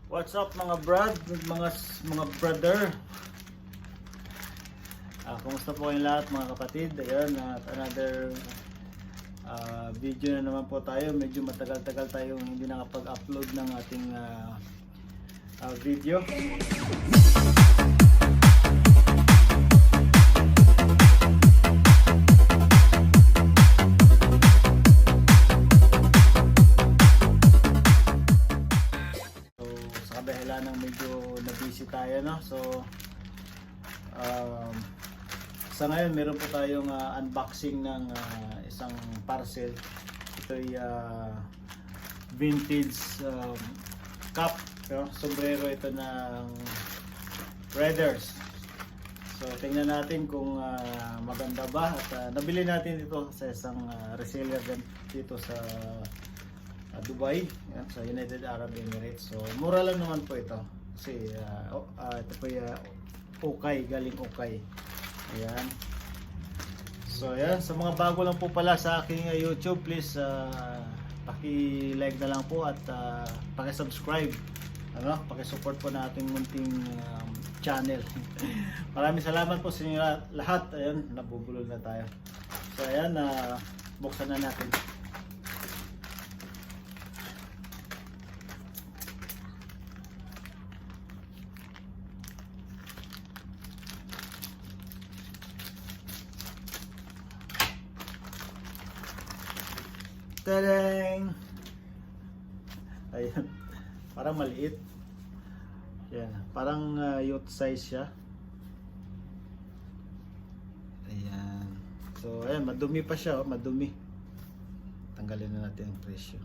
What's up mga brad, mga brother? Kumusta po kayong lahat mga kapatid? Ayun, at another video na naman po tayo. Medyo matagal-tagal tayong hindi nakapag-upload ng ating video. Dahil ng medyo na-busy tayo, no? So sa ngayon meron po tayong unboxing ng isang parcel. Ito ay vintage cap, no? Sombrero ito ng Raiders. So tingnan natin kung maganda ba, at nabili natin ito sa isang reseller dito sa Dubai, yan, sa United Arab Emirates. So mura lang naman po ito kasi ito po yung Okay, galing Okay. Ayan. So ayan, sa mga bago lang po pala sa aking YouTube, please paki-like na lang po at paki-subscribe, paki-support po na ating munting channel. Maraming salamat po sa inyo lahat. Ayan, nabubulol na tayo. So ayan, buksan na natin. Tadang! Ayan, parang maliit. Yan, parang youth size siya. Ayan. So ayan, madumi pa siya, madumi. Tanggalin na natin ang presyo.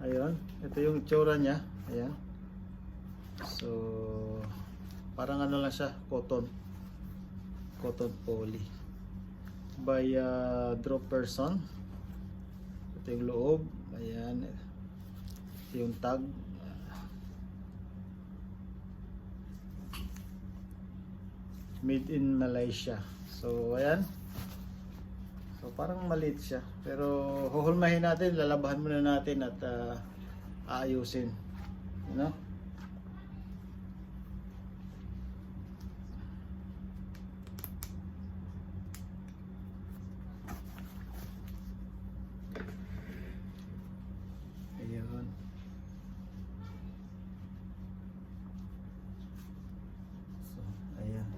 Ayun, ito yung itsura niya. Ayan. So parang ano lang siya, cotton poly by Draw Person. Ito yung loob. Ayan, ito yung tag. Made in Malaysia. So ayan. So parang maliit siya, pero huhulmahin natin, lalabahan muna natin at aayusin, you know? Ayun. So ayan.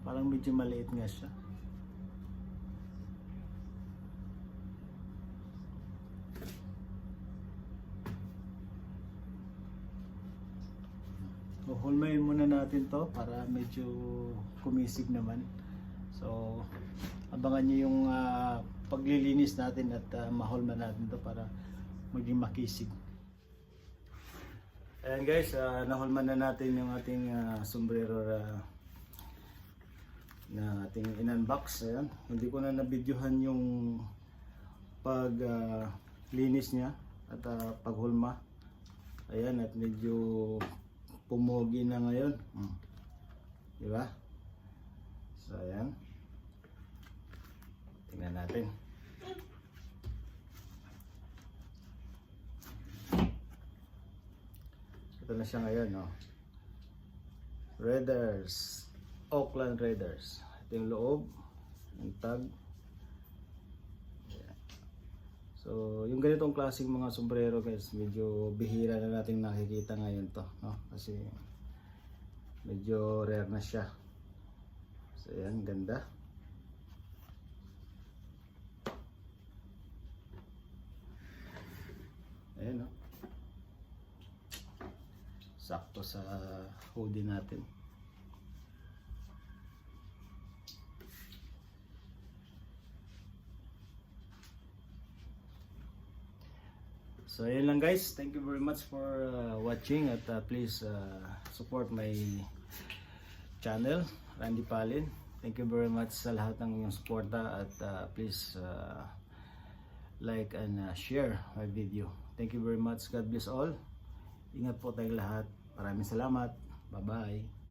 Parang medyo maliit nga siya. Hulmayin muna natin to para medyo kumisig naman. So abangan nyo yung paglilinis natin at mahulma natin to para maging makisig. Ayan guys, nahulma na natin yung ating sombrero na ating in-unbox. Ayan. Hindi ko na nabidyohan yung pag linis niya at paghulma. Ayan, at medyo pumogi na ngayon. Diba? So ayan, tingnan natin. Ito na siya ngayon, no? Raiders, Auckland Raiders. Ito yung loob, yung tag. Ayan. So yung ganitong klaseng mga sombrero guys, medyo bihira na natin nakikita ngayon to, no? Kasi medyo rare na siya. So ayan, ganda. Ayan, no? Sakto sa hoodie natin. So ayun lang guys, thank you very much for watching, at please support my channel, Randy Palin. Thank you very much sa lahat ng inyong suporta, at please like and share my video. Thank you very much. God bless all. Ingat po tayong lahat. Maraming salamat. Bye-bye.